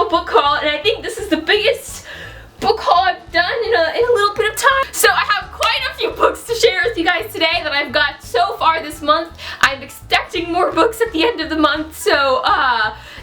book haul, and I think this is the biggest book haul I've done in a little bit of time. So I have quite a few books to share with you guys today that I've got so far this month. I'm expecting more books at the end of the month, so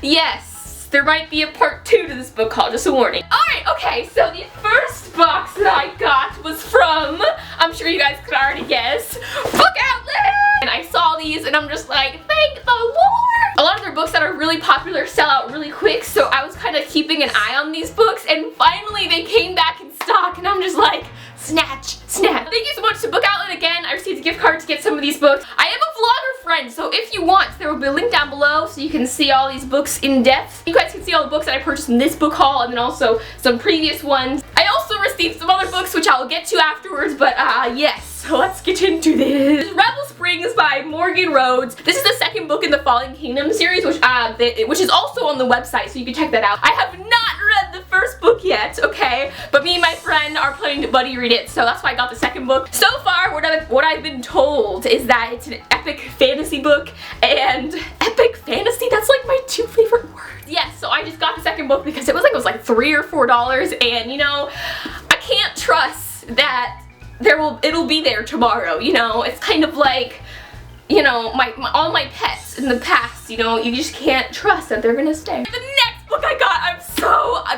yes, there might be a part 2 to this book haul, just a warning. Alright, okay, so the first box that I got was from, I'm sure you guys could already guess, Book Outlet! And I saw these and I'm just like, thank the Lord! A lot of their books that are really popular sell out really quick, so I was kind of keeping an eye on these books, and finally they came back in stock, and I'm just like, snatch, snatch. Thank you so much to Book Outlet again. I received a gift card to get some of these books. I am a vlogger friend, so if you want, there will be a link down below so you can see all these books in depth. You guys can see all the books that I purchased in this book haul, and then also some previous ones. I also received some other books which I'll get to afterwards, but yes, so let's get into this. This is Rebel Springs by Morgan Rhodes. This is the second book in the Fallen Kingdom series, which is also on the website, so you can check that out. I have not read the first book yet, okay? But me and my friend are planning to buddy read it, so that's why I got the second book. So far, what I've been told is that it's an epic fantasy book, and epic fantasy, that's like my 2 favorite words. Yes, so I just got the second book because it was like $3 or $4, and you know, I can't trust that it'll be there tomorrow, you know? It's kind of like, you know, all my pets in the past, you know, you just can't trust that they're gonna stay. The next book I got,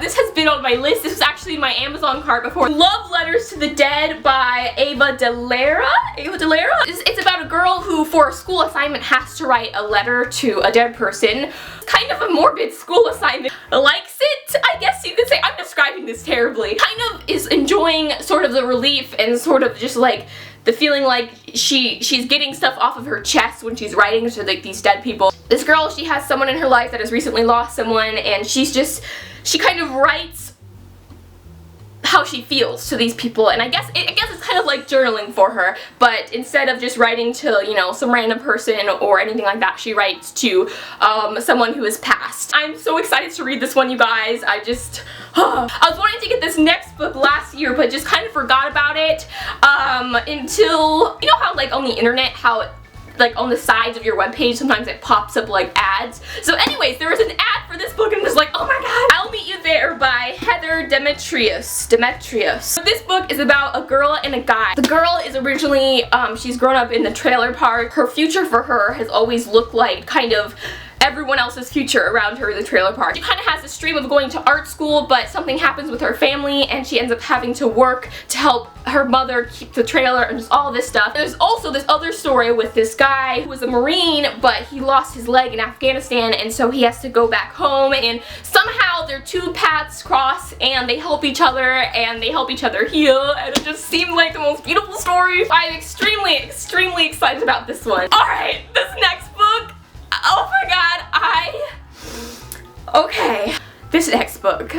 this has been on my list. This was actually in my Amazon cart before. Love Letters to the Dead by Ava DeLera. It's about a girl who, for a school assignment, has to write a letter to a dead person. Kind of a morbid school assignment. Likes it, I guess you could say. I'm describing this terribly. Kind of is enjoying sort of the relief and sort of just like the feeling like she's getting stuff off of her chest when she's writing to like these dead people. This girl, she has someone in her life that has recently lost someone, and she kind of writes how she feels to these people, and I guess it's kind of like journaling for her, but instead of just writing to, you know, some random person or anything like that, she writes to someone who has passed. I'm so excited to read this one, you guys. I was wanting to get this next book last year, but just kind of forgot about it until, you know how like on the internet, how like on the sides of your webpage sometimes it pops up like ads. So anyways, there was an ad for this book, and I'm just like, oh my god, I'll Meet You There by Heather Demetrius. So this book is about a girl and a guy. The girl is originally, she's grown up in the trailer park. Her future for her has always looked like kind of everyone else's future around her in the trailer park. She kind of has this dream of going to art school, but something happens with her family and she ends up having to work to help her mother keep the trailer and just all this stuff. There's also this other story with this guy who was a Marine, but he lost his leg in Afghanistan, and so he has to go back home, and somehow their 2 paths cross and they help each other and they help each other heal, and it just seemed like the most beautiful story. I'm extremely excited about this one. Alright, this next book, oh my god, okay. This next book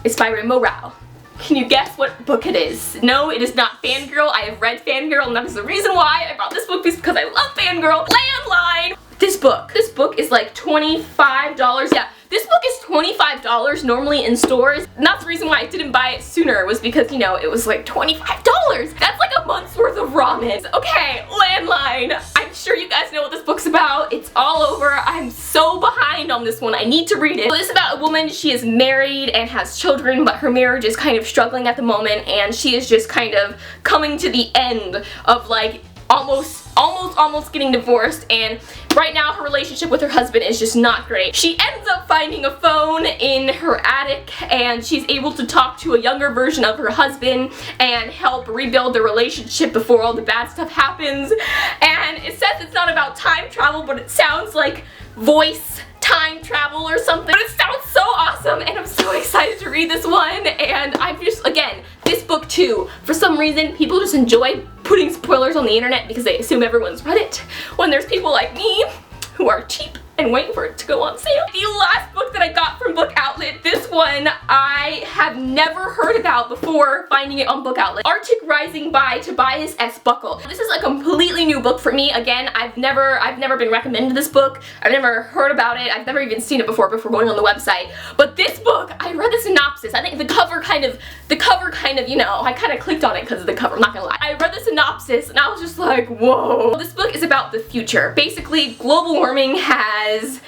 is by Rainbow Rowell. Can you guess what book it is? No, it is not Fangirl. I have read Fangirl, and that is the reason why I bought this book, because I love Fangirl. Landline! This book is like $25. Yeah, this book is $25 normally in stores. And that's the reason why I didn't buy it sooner, was because, you know, it was like $25. That's like a month's worth of ramen. Okay, Landline. I'm sure you guys know what this book's about. It's all over. I'm so behind on this one. I need to read it. So this is about a woman. She is married and has children, but her marriage is kind of struggling at the moment, and she is just kind of coming to the end of like almost getting divorced, and right now her relationship with her husband is just not great. She ends up finding a phone in her attic, and she's able to talk to a younger version of her husband and help rebuild the relationship before all the bad stuff happens. And it says it's not about time travel, but it sounds like voice time travel or something. But it sounds so awesome, and I'm so excited to read this one. And I'm just, again, this book too, for some reason people just enjoy putting spoilers on the internet because they assume everyone's read it, when there's people like me who are cheap and waiting for it to go on sale. The last book that I got from Book Outlet, this one I have never heard about before finding it on Book Outlet. Arctic Rising by Tobias S. Buckle. This is a completely new book for me. Again, I've never been recommended this book. I've never heard about it. I've never even seen it before going on the website. But this book, I read the synopsis. I think the cover kind of, you know, I kind of clicked on it because of the cover, I'm not gonna lie. I read the synopsis and I was just like, whoa. This book is about the future. Basically, global warming has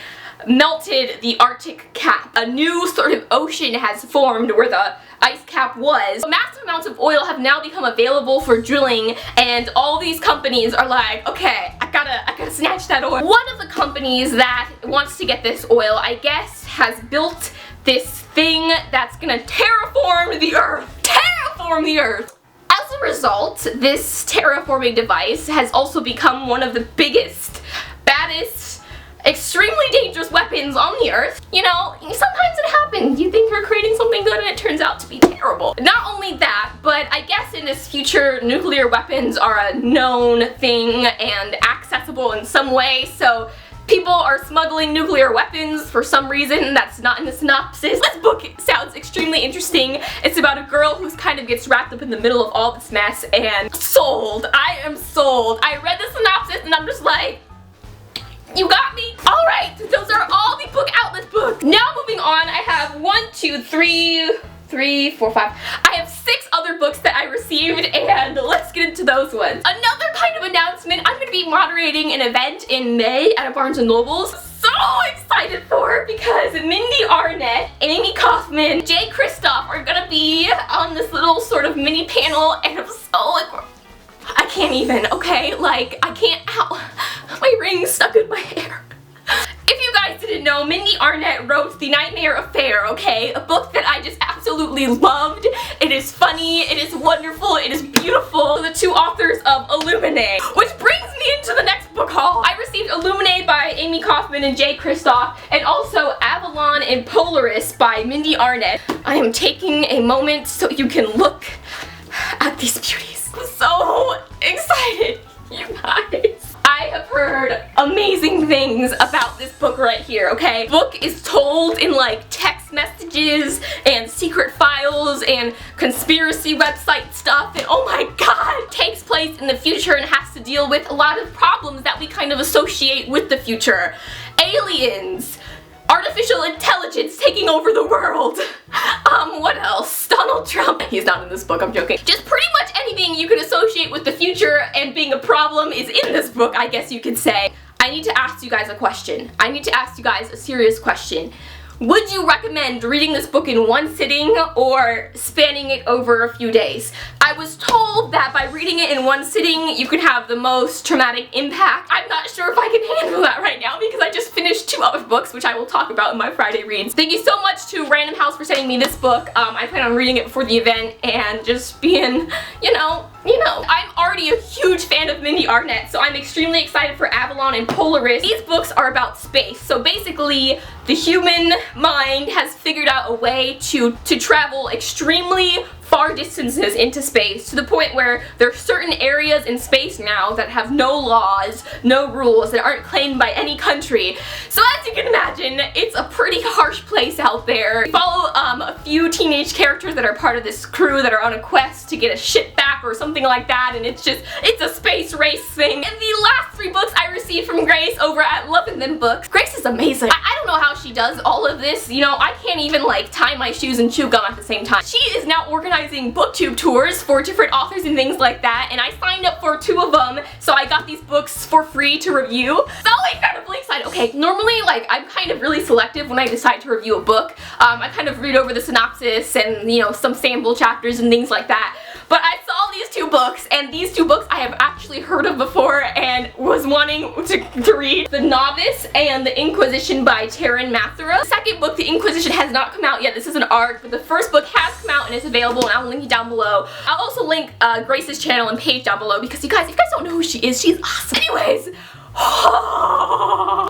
melted the Arctic cap. A new sort of ocean has formed where the ice cap was. Massive amounts of oil have now become available for drilling, and all these companies are like, okay, I gotta snatch that oil. One of the companies that wants to get this oil, I guess, has built this thing that's gonna terraform the Earth. Terraform the Earth! As a result, this terraforming device has also become one of the biggest, baddest, extremely dangerous weapons on the Earth. You know, sometimes it happens. You think you're creating something good and it turns out to be terrible. Not only that, but I guess in this future, nuclear weapons are a known thing and accessible in some way, so people are smuggling nuclear weapons for some reason that's not in the synopsis. This book sounds extremely interesting. It's about a girl who kind of gets wrapped up in the middle of all this mess, and sold. I am sold. I read the synopsis and I'm just like, you got me? Alright, those are all the book outlets books. Now moving on, I have 5. I have 6 other books that I received, and let's get into those ones. Another kind of announcement, I'm going to be moderating an event in May at a Barnes & Noble's. So excited for it because Mindy Arnett, Amy Kaufman, Jay Kristoff are going to be on this little sort of mini panel, and I'm so like, I can't even, okay? Like, I can't, ow, my ring's stuck in my hair. If you guys didn't know, Mindy Arnett wrote The Nightmare Affair, okay? A book that I just absolutely loved. It is funny, it is wonderful, it is beautiful. The 2 authors of Illuminae, which brings me into the next book haul. I received Illuminae by Amy Kaufman and Jay Kristoff, and also Avalon and Polaris by Mindy Arnett. I am taking a moment so you can look at these beauties. I'm so excited, you guys. I have heard amazing things about this book right here, okay? The book is told in like text messages and secret files and conspiracy website stuff, and oh my god! It takes place in the future and has to deal with a lot of problems that we kind of associate with the future. Aliens, artificial intelligence taking over the world. What else? Donald Trump. He's not in this book, I'm joking. Just pretty much anything you could associate with the future and being a problem is in this book, I guess you could say. I need to ask you guys a question. I need to ask you guys a serious question. Would you recommend reading this book in one sitting or spanning it over a few days? I was told that by reading it in one sitting, you can have the most traumatic impact. I'm not sure if I can handle that right now because I just finished 2 other books, which I will talk about in my Friday reads. Thank you so much to Random House for sending me this book. I plan on reading it before the event and just being, you know. I'm already a huge fan of Mindy Arnett, so I'm extremely excited for Avalon and Polaris. These books are about space, so basically the human mind has figured out a way to travel extremely far distances into space, to the point where there are certain areas in space now that have no laws, no rules, that aren't claimed by any country. So as you can imagine, it's a pretty harsh place out there. We follow a few teenage characters that are part of this crew that are on a quest to get a ship back or something like that, and it's a space race thing. And the last 3 books I received from Grace over at Lovin' Them Books. Grace is amazing. I don't know how she does all of this. You know, I can't even like tie my shoes and chew gum at the same time. She is now organizing booktube tours for different authors and things like that, and I signed up for 2 of them, so I got these books for free to review. So incredibly excited. Okay, normally like I'm kind of really selective when I decide to review a book. I kind of read over the synopsis and, you know, some sample chapters and things like that. But I saw these 2 books, and these 2 books I have actually heard of before and was wanting to read. The Novice and The Inquisition by Taryn Mathura. The second book, The Inquisition, has not come out yet. This is an ARC, but the first book has come out and is available, and I'll link it down below. I'll also link Grace's channel and page down below because you guys, if you guys don't know who she is, she's awesome. Anyways,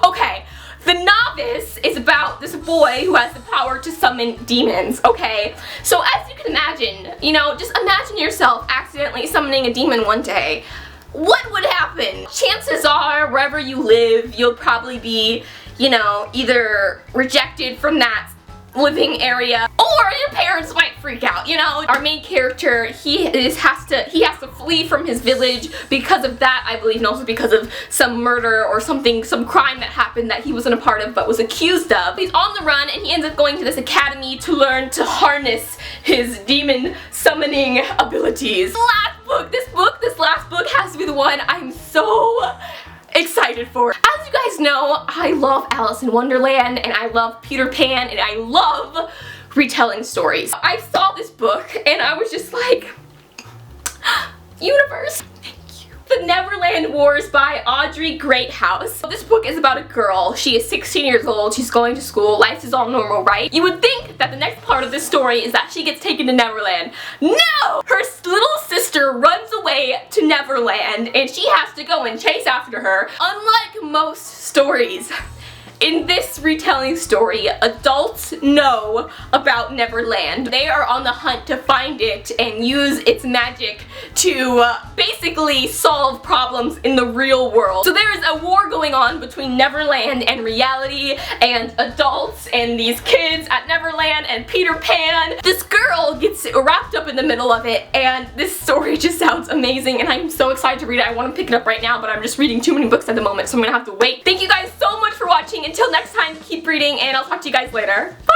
okay. The Novice is about this boy who has the power to summon demons, okay? So as you can imagine, you know, just imagine yourself accidentally summoning a demon one day. What would happen? Chances are, wherever you live, you'll probably be, you know, either rejected from that living area, or your parents might freak out, you know? Our main character, he has to flee from his village because of that, I believe, and also because of some murder or something, some crime that happened that he wasn't a part of but was accused of. He's on the run and he ends up going to this academy to learn to harness his demon summoning abilities. This last book, this last book has to be the one I'm so excited excited for. As you guys know, I love Alice in Wonderland, and I love Peter Pan, and I love retelling stories. I saw this book, and I was just like, universe. The Neverland Wars by Audrey Greathouse. This book is about a girl. She is 16 years old. She's going to school. Life is all normal, right? You would think that the next part of this story is that she gets taken to Neverland. No! Her little sister runs away to Neverland and she has to go and chase after her. Unlike most stories, in this retelling story, adults know about Neverland. They are on the hunt to find it and use its magic to basically solve problems in the real world. So there is a war going on between Neverland and reality, and adults and these kids at Neverland and Peter Pan. This girl gets wrapped up in the middle of it, and this story just sounds amazing, and I'm so excited to read it. I want to pick it up right now, but I'm just reading too many books at the moment, so I'm gonna have to wait. Thank you guys so much for watching. Until next time, keep reading, and I'll talk to you guys later. Bye!